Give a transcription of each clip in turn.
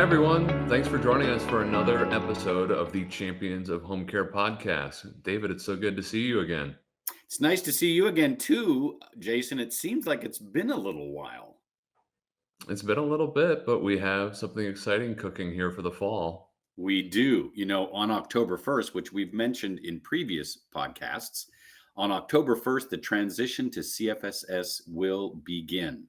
everyone. Thanks for joining us for another episode of the Champions of Homecare podcast. David, it's so good to see you again. It's nice to see you again, too, Jason. It seems like it's been a little while. It's been a little bit, but we have something exciting cooking here for the fall. We do. On October 1st, which we've mentioned in previous podcasts, on October 1st, the transition to CFSS will begin.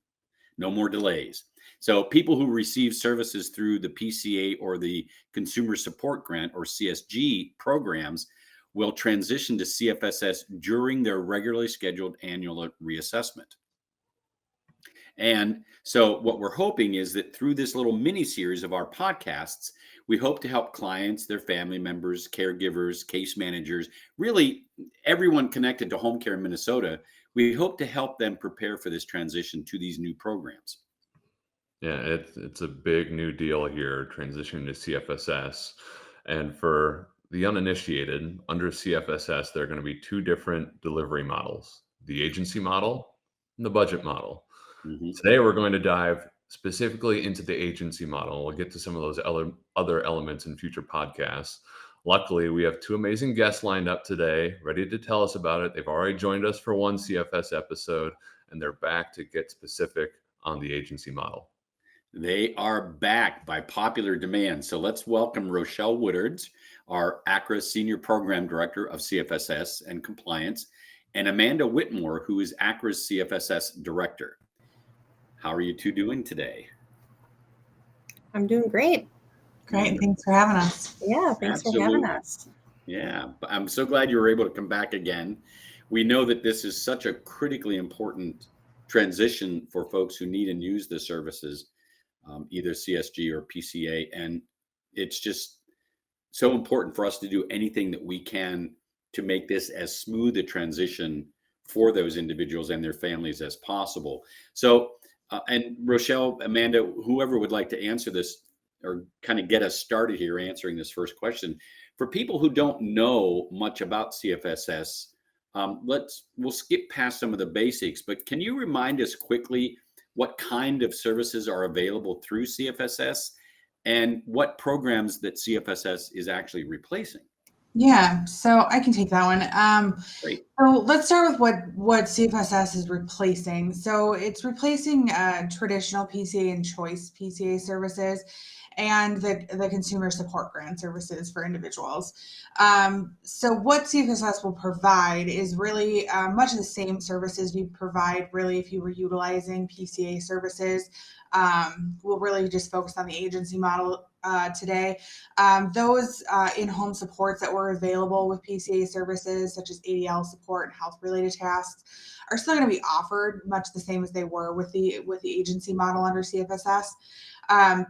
No more delays. So people who receive services through the PCA or the Consumer Support Grant or CSG programs will transition to CFSS during their regularly scheduled annual reassessment. And so what we're hoping is that through this little mini series of our podcasts, we hope to help clients, their family members, caregivers, case managers, really everyone connected to home care in Minnesota. We hope to help them prepare for this transition to these new programs. Yeah, it's a big new deal here, transitioning to CFSS. And for the uninitiated, under CFSS, there are going to be two different delivery models, the agency model and the budget model. Mhm. Today, we're going to dive specifically into the agency model. We'll get to some of those other elements in future podcasts. Luckily, we have two amazing guests lined up today, ready to tell us about it. They've already joined us for one CFS episode, and they're back to get specific on the agency model. They are back by popular demand. So let's welcome Rochelle Wodarz, our Accra Senior Program Director of CFSS and Compliance, and Amanda Whitmore, who is Accra's CFSS Director. How are you two doing today? I'm doing great. Great. Thanks for having us. Yeah, thanks for having us. Yeah, I'm so glad you were able to come back again. We know that this is such a critically important transition for folks who need and use the services, either CSG or PCA. And it's just so important for us to do anything that we can to make this as smooth a transition for those individuals and their families as possible. So, and Rochelle, Amanda, whoever would like to answer this or kind of get us started here answering this first question. For people who don't know much about CFSS, we'll skip past some of the basics, but can you remind us quickly what kind of services are available through CFSS and what programs that CFSS is actually replacing? Yeah, so I can take that one. Great. So let's start with what CFSS is replacing. So it's replacing traditional PCA and choice PCA services and the consumer support grant services for individuals. So what CFSS will provide is really much of the same services we provide really if you were utilizing PCA services. We'll really just focus on the agency model today. Those in-home supports that were available with PCA services, such as ADL support and health-related tasks, are still going to be offered much the same as they were with the agency model under CFSS.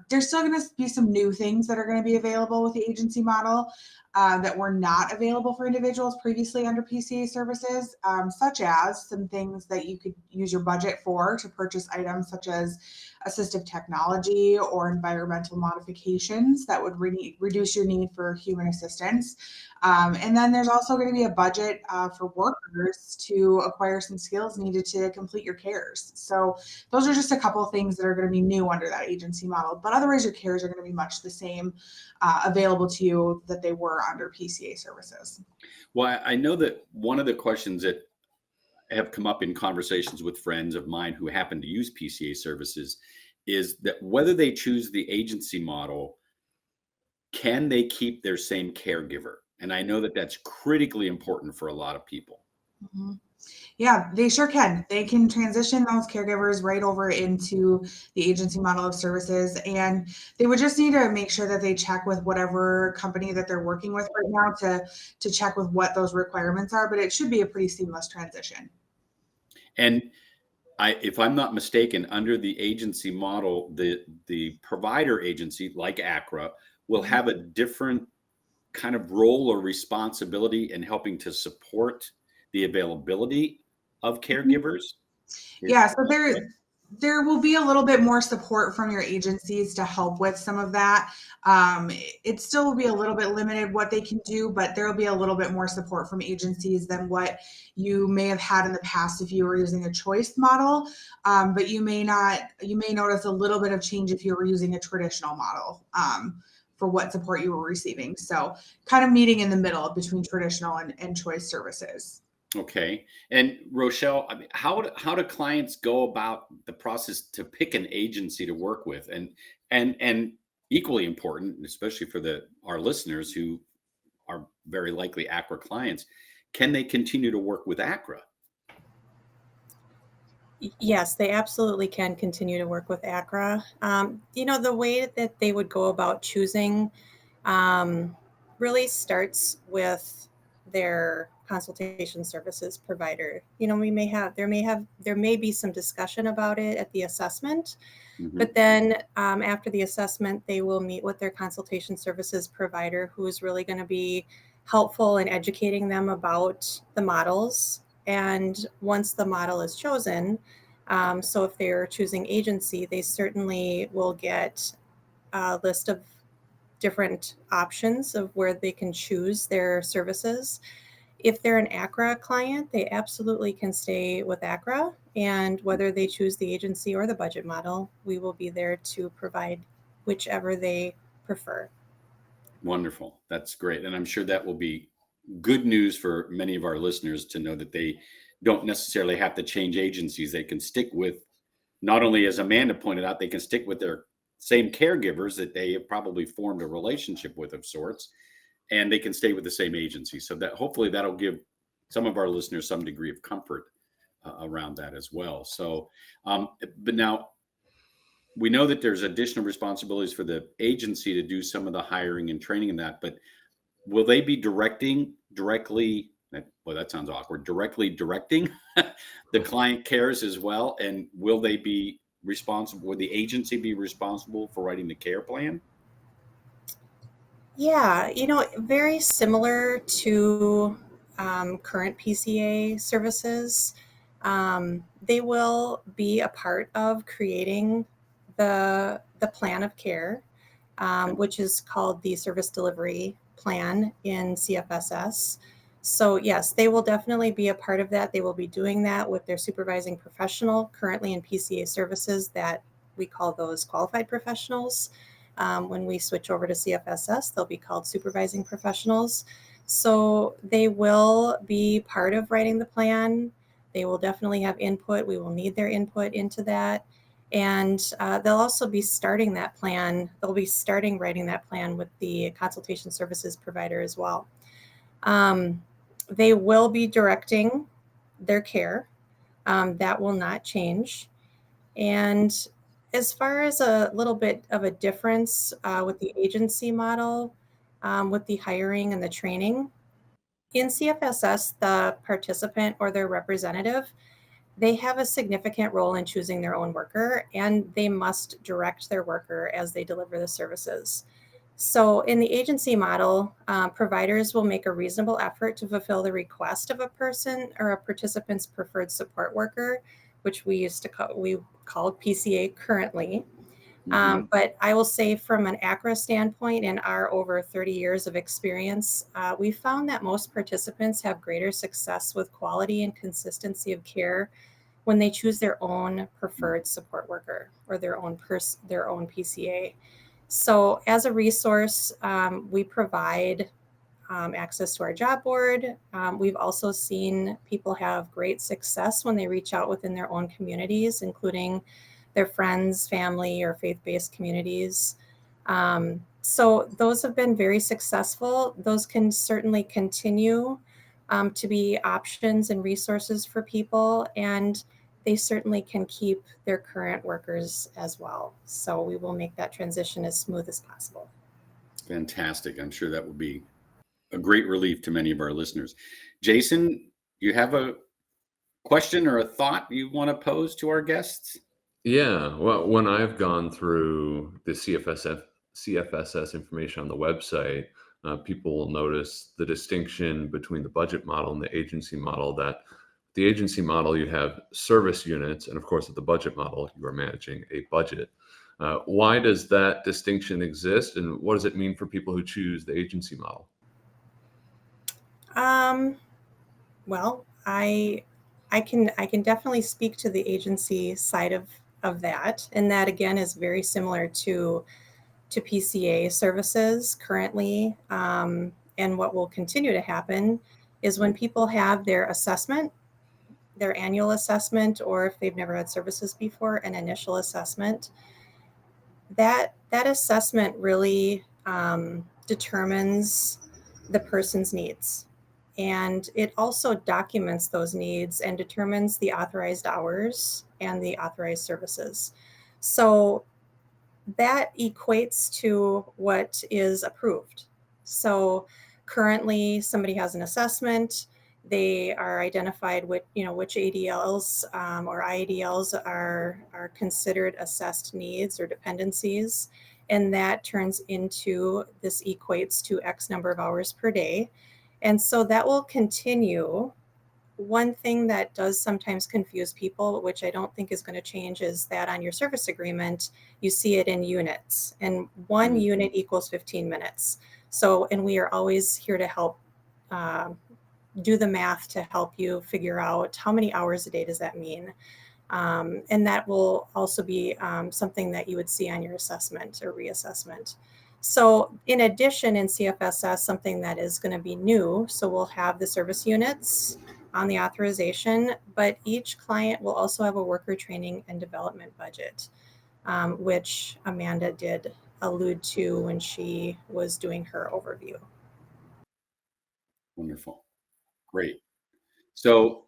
There's still going to be some new things that are going to be available with the agency model that were not available for individuals previously under PCA services, such as some things that you could use your budget for to purchase items such as assistive technology or environmental modifications that would reduce your need for human assistance. And then there's also going to be a budget for workers to acquire some skills needed to complete your cares. So those are just a couple of things that are going to be new under that agency model. But otherwise, your cares are going to be much the same available to you that they were under PCA services. Well, I know that one of the questions that have come up in conversations with friends of mine who happen to use PCA services is that whether they choose the agency model, can they keep their same caregiver? And I know that that's critically important for a lot of people. Mm-hmm. Yeah, they sure can. They can transition those caregivers right over into the agency model of services. And they would just need to make sure that they check with whatever company that they're working with right now to check with what those requirements are. But it should be a pretty seamless transition. And if I'm not mistaken, under the agency model, the provider agency like Accra will have a different kind of role or responsibility in helping to support the availability of caregivers. Yeah, so there will be a little bit more support from your agencies to help with some of that. It still will be a little bit limited what they can do, but there will be a little bit more support from agencies than what you may have had in the past if you were using a choice model. But you may notice a little bit of change if you were using a traditional model for what support you were receiving. So kind of meeting in the middle between traditional and choice services. Okay. And Rochelle, I mean, how do clients go about the process to pick an agency to work with? And equally important, especially for our listeners who are very likely Accra clients, can they continue to work with Accra? Yes, they absolutely can continue to work with Accra. The way that they would go about choosing really starts with their consultation services provider. There may be some discussion about it at the assessment, but then after the assessment, they will meet with their consultation services provider, who is really going to be helpful in educating them about the models. And once the model is chosen, so if they're choosing agency, they certainly will get a list of different options of where they can choose their services. If they're an Accra client, they absolutely can stay with Accra. And whether they choose the agency or the budget model, we will be there to provide whichever they prefer. Wonderful. That's great. And I'm sure that will be good news for many of our listeners to know that they don't necessarily have to change agencies. They can stick with, not only, as Amanda pointed out, they can stick with their same caregivers that they have probably formed a relationship with of sorts, and they can stay with the same agency. So that hopefully that'll give some of our listeners some degree of comfort around that as well. So, but now we know that there's additional responsibilities for the agency to do some of the hiring and training and that, but will they be directly, well, that sounds awkward, directly directing the client cares as well? And will they be responsible, will the agency be responsible for writing the care plan? Yeah, very similar to current PCA services. They will be a part of creating the plan of care, which is called the service delivery plan in CFSS. So yes, they will definitely be a part of that. They will be doing that with their supervising professional currently in PCA services, that we call those qualified professionals. When we switch over to CFSS, they'll be called supervising professionals. So they will be part of writing the plan. They will definitely have input. We will need their input into that. And they'll also be starting that plan. They'll be starting writing that plan with the consultation services provider as well. They will be directing their care. That will not change. And as far as a little bit of a difference with the agency model, with the hiring and the training, in CFSS, the participant or their representative, they have a significant role in choosing their own worker, and they must direct their worker as they deliver the services. So in the agency model, providers will make a reasonable effort to fulfill the request of a person or a participant's preferred support worker, which we called PCA currently. But I will say, from an Accra standpoint, in our over 30 years of experience, we found that most participants have greater success with quality and consistency of care when they choose their own preferred support worker or their own PCA. So as a resource, we provide access to our job board. We've also seen people have great success when they reach out within their own communities, including their friends, family, or faith-based communities. So those have been very successful. Those can certainly continue to be options and resources for people, and they certainly can keep their current workers as well. So we will make that transition as smooth as possible. Fantastic. I'm sure that will be a great relief to many of our listeners. Jason, you have a question or a thought you want to pose to our guests? Yeah, well, when I've gone through the CFSS information on the website, people will notice the distinction between the budget model and the agency model, that The agency model, you have service units, and of course, at the budget model, you are managing a budget. Why does that distinction exist, and what does it mean for people who choose the agency model? Well, I can definitely speak to the agency side of that, and that again is very similar to PCA services currently. And what will continue to happen is when people have their assessment, their annual assessment, or if they've never had services before, an initial assessment, that assessment really determines the person's needs. And it also documents those needs and determines the authorized hours and the authorized services. So that equates to what is approved. So currently somebody has an assessment, they are identified with, which ADLs or IADLs are considered assessed needs or dependencies. And that turns into, this equates to X number of hours per day. And so that will continue. One thing that does sometimes confuse people, which I don't think is going to change, is that on your service agreement, you see it in units, and one unit equals 15 minutes. So, and we are always here to help do the math to help you figure out how many hours a day does that mean. And that will also be something that you would see on your assessment or reassessment. So in addition, in CFSS, something that is going to be new, so we'll have the service units on the authorization, but each client will also have a worker training and development budget, which Amanda did allude to when she was doing her overview. Wonderful. Great. So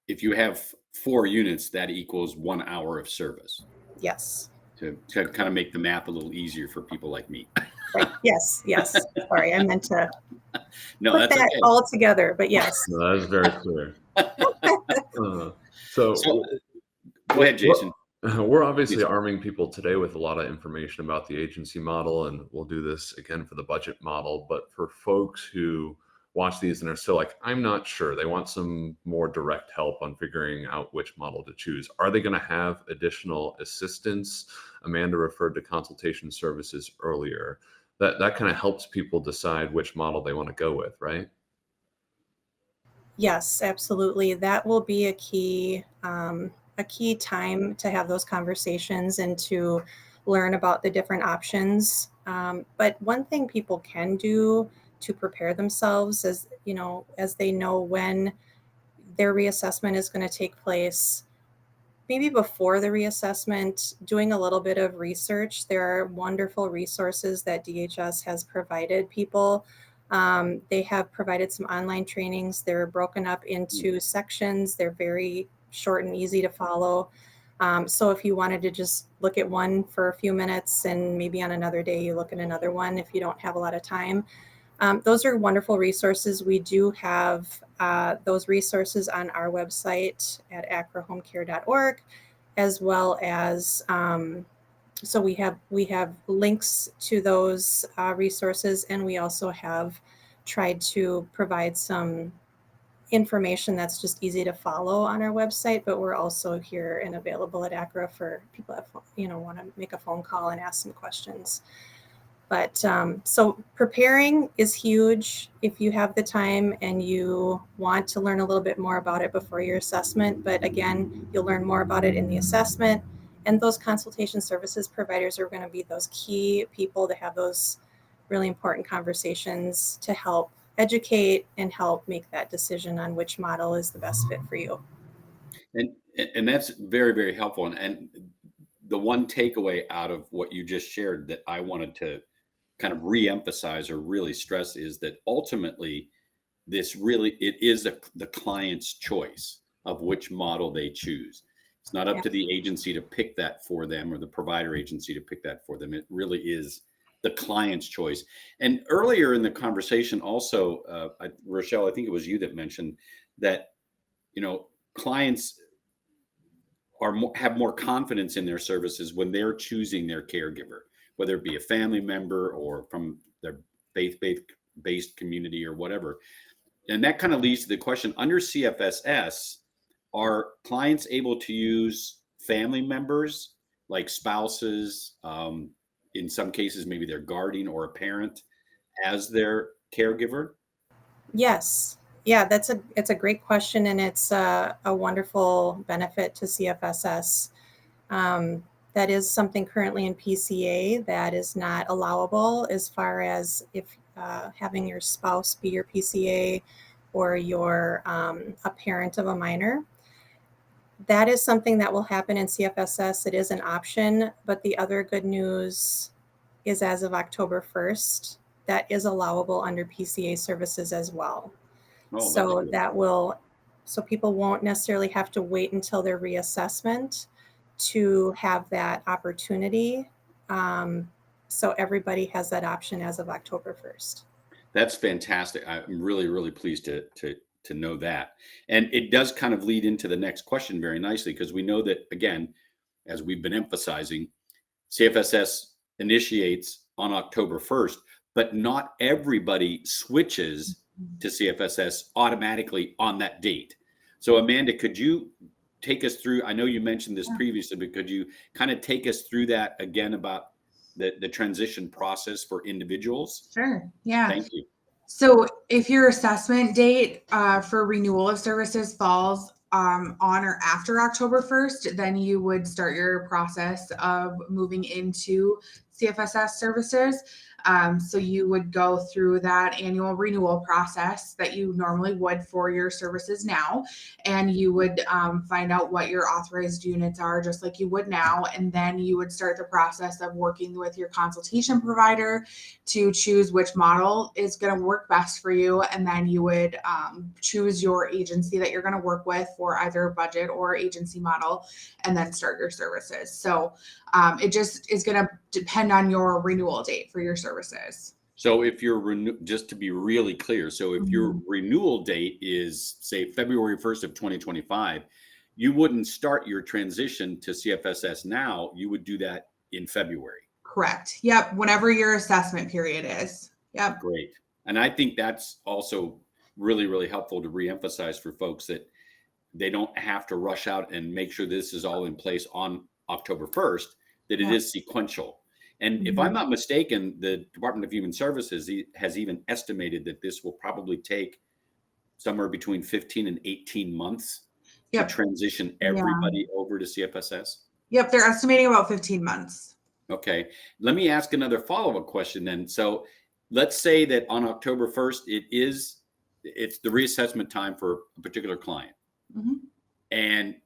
if you have 4 units, that equals 1 hour of service. Yes. To kind of make the math a little easier for people like me. Right. Yes. Sorry, I meant to No, put that's that okay. all together, but yes. No, that is very clear. So Go ahead, Jason. we're obviously arming people today with a lot of information about the agency model, and we'll do this again for the budget model. But for folks who watch these and are still like, I'm not sure, they want some more direct help on figuring out which model to choose. Are they going to have additional assistance? Amanda referred to consultation services earlier. That kind of helps people decide which model they want to go with, right? Yes, absolutely. That will be a key time to have those conversations and to learn about the different options. But one thing people can do to prepare themselves, as they know when their reassessment is going to take place, maybe before the reassessment, doing a little bit of research. There are wonderful resources that DHS has provided people. They have provided some online trainings. They're broken up into sections. They're very short and easy to follow. So if you wanted to just look at one for a few minutes and maybe on another day you look at another one if you don't have a lot of time, those are wonderful resources. We do have those resources on our website at acrahomecare.org, as well as so we have links to those resources, and we also have tried to provide some information that's just easy to follow on our website. But we're also here and available at Accra for people that want to make a phone call and ask some questions. But so preparing is huge if you have the time and you want to learn a little bit more about it before your assessment. But again, you'll learn more about it in the assessment. And those consultation services providers are going to be those key people to have those really important conversations to help educate and help make that decision on which model is the best fit for you. And that's very, very helpful. And the one takeaway out of what you just shared that I wanted to kind of reemphasize or really stress is that ultimately it is the client's choice of which model they choose. It's not up to the agency to pick that for them or the provider agency to pick that for them. It really is the client's choice. And earlier in the conversation also, Rochelle, I think it was you that mentioned that, clients have more confidence in their services when they're choosing their caregiver, whether it be a family member or from their faith-based community or whatever. and that kind of leads to the question, under CFSS, are clients able to use family members like spouses, in some cases, maybe their guardian or a parent as their caregiver? Yes. Yeah, it's a great question, and it's a wonderful benefit to CFSS. That is something currently in PCA that is not allowable, as far as if having your spouse be your PCA or your a parent of a minor. That is something that will happen in CFSS. It is an option, but the other good news is, as of October 1st, that is allowable under PCA services as well. Oh, that's So good. that will, so people won't necessarily have to wait until their reassessment to have that opportunity. So everybody has that option as of October 1st. That's fantastic. I'm really, really pleased to know that. And it does kind of lead into the next question very nicely, because we know that, again, as we've been emphasizing, CFSS initiates on October 1st, but not everybody switches to CFSS automatically on that date. So Amanda, could you take us through, I know you mentioned this previously, but could you kind of take us through that again about the transition process for individuals? Sure. Yeah. Thank you. So if your assessment date for renewal of services falls on or after October 1st, then you would start your process of moving into CFSS services. So you would go through that annual renewal process that you normally would for your services now, and you would find out what your authorized units are, just like you would now, and then you would start the process of working with your consultation provider to choose which model is going to work best for you, and then you would choose your agency that you're going to work with for either budget or agency model, and then start your services. So it just is going to depend on your renewal date for your services. So if you're just to be really clear, so if your renewal date is, say, February 1st of 2025, you wouldn't start your transition to CFSS now. You would do that in February. Correct. Yep. Whenever your assessment period is. Yep. Great. And I think that's also really, really helpful to reemphasize for folks, that they don't have to rush out and make sure this is all in place on October 1st, that it is sequential. And if I'm not mistaken, the Department of Human Services has even estimated that this will probably take somewhere between 15 and 18 months to transition everybody over to CFSS. Yep. They're estimating about 15 months. Okay. Let me ask another follow-up question then. So let's say that on October 1st, it's the reassessment time for a particular client.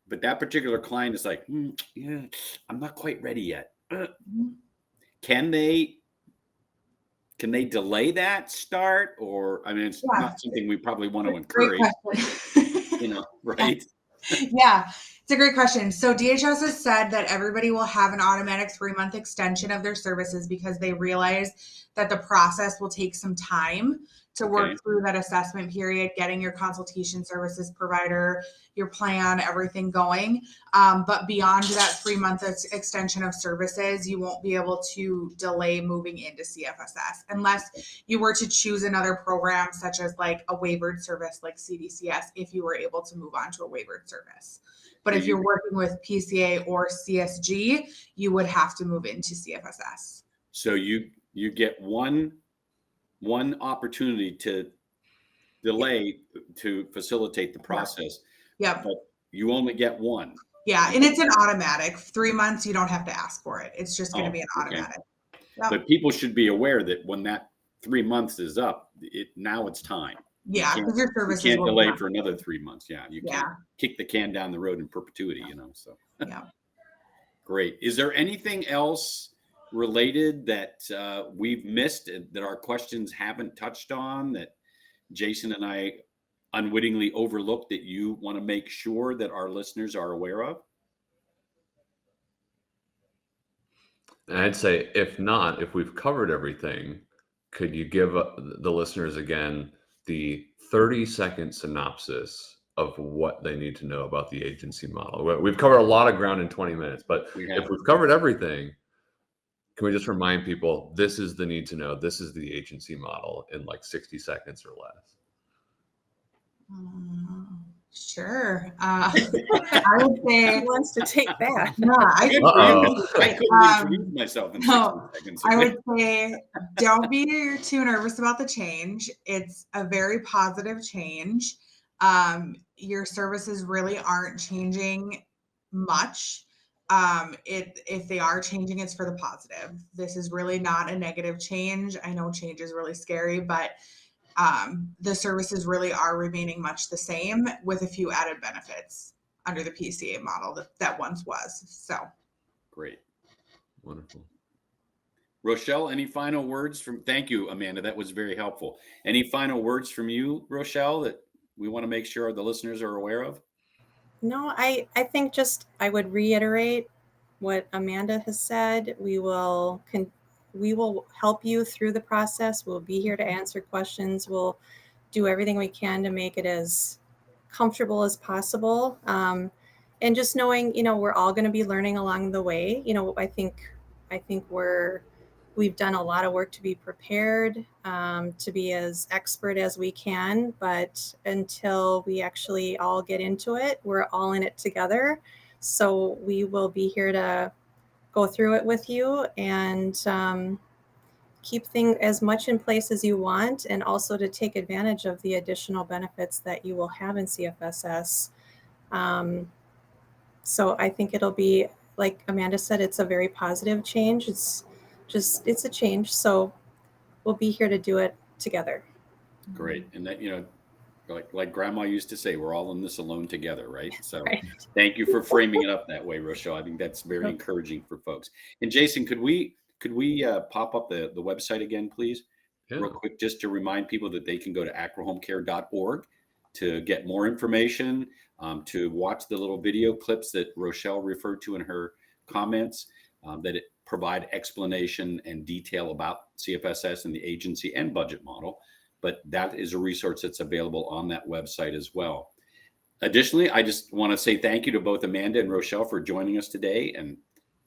But that particular client is like, yeah, I'm not quite ready yet. Can they delay that start? Or, I mean, it's not something we probably want to encourage, right? Yeah, it's a great question. So DHS has said that everybody will have an automatic 3-month extension of their services, because they realize that the process will take some time to work through that assessment period, getting your consultation services provider, your plan, everything going. But beyond that 3-month extension of services, you won't be able to delay moving into CFSS unless you were to choose another program, such as like a waivered service like CDCS, if you were able to move on to a waivered service. But if you're working with PCA or CSG, you would have to move into CFSS. So you get one opportunity to delay to facilitate the process. Yep. But you only get one. Yeah, and it's an automatic. 3 months, you don't have to ask for it. It's just going to be an automatic. Yep. But people should be aware that when that 3 months is up, now it's time. Yeah, because your services you can't delay for another 3 months. Yeah, you can't kick the can down the road in perpetuity. So great. Is there anything else related that we've missed, that our questions haven't touched on, that Jason and I unwittingly overlooked, that you want to make sure that our listeners are aware of? And I'd say, if not, if we've covered everything, could you give the listeners again the 30-second synopsis of what they need to know about the agency model? We've covered a lot of ground in 20 minutes, but if we've covered everything, can we just remind people, this is the need to know, this is the agency model, in like 60 seconds or less? Sure. I would Who say, wants to take that? yeah, Good for Uh-oh. you. I couldn't introduce myself in 60 no, seconds. I would say don't be too nervous about the change. It's a very positive change. Your services really aren't changing much. If they are changing, it's for the positive. This is really not a negative change. I know change is really scary, but the services really are remaining much the same with a few added benefits under the PCA model that once was. So Great. Wonderful. Rochelle, any final words thank you, Amanda. That was very helpful. Any final words from you, Rochelle, that we want to make sure the listeners are aware of? No, I think just I would reiterate what Amanda has said. We will help you through the process. We'll be here to answer questions. We'll do everything we can to make it as comfortable as possible. And just knowing, we're all going to be learning along the way. I think we've done a lot of work to be prepared, to be as expert as we can. But until we actually all get into it, we're all in it together. So we will be here to go through it with you and keep things as much in place as you want, and also to take advantage of the additional benefits that you will have in CFSS. So I think it'll be, like Amanda said, it's a very positive change. It's a change. So we'll be here to do it together. Great. And that, like grandma used to say, we're all in this alone together, right? So Right. Thank you for framing it up that way, Rochelle. I think that's very encouraging for folks. And Jason, could we pop up the website again, please? Yeah. Real quick, just to remind people that they can go to acrahomecare.org to get more information, to watch the little video clips that Rochelle referred to in her comments, that it provide explanation and detail about CFSS and the agency and budget model. But that is a resource that's available on that website as well. Additionally, I just want to say thank you to both Amanda and Rochelle for joining us today, and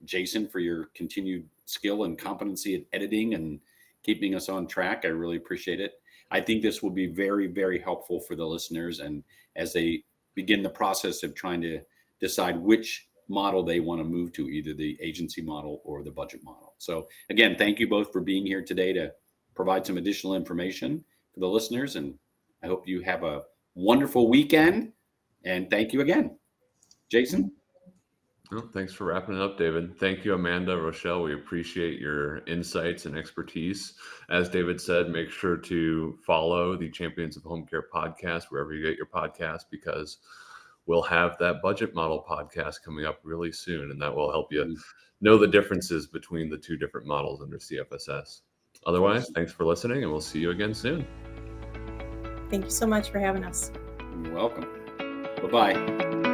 Jason for your continued skill and competency at editing and keeping us on track. I really appreciate it. I think this will be very, very helpful for the listeners, and as they begin the process of trying to decide which model they want to move to, either the agency model or the budget model. So again, thank you both for being here today to provide some additional information for the listeners, and I hope you have a wonderful weekend. And thank you again. Jason? Well, thanks for wrapping it up, David. Thank you, Amanda, Rochelle. We appreciate your insights and expertise. As David said, make sure to follow the Champions of Homecare podcast wherever you get your podcast, because we'll have that budget model podcast coming up really soon, and that will help you know the differences between the two different models under CFSS. Otherwise, thanks for listening, and we'll see you again soon. Thank you so much for having us. You're welcome. Bye-bye.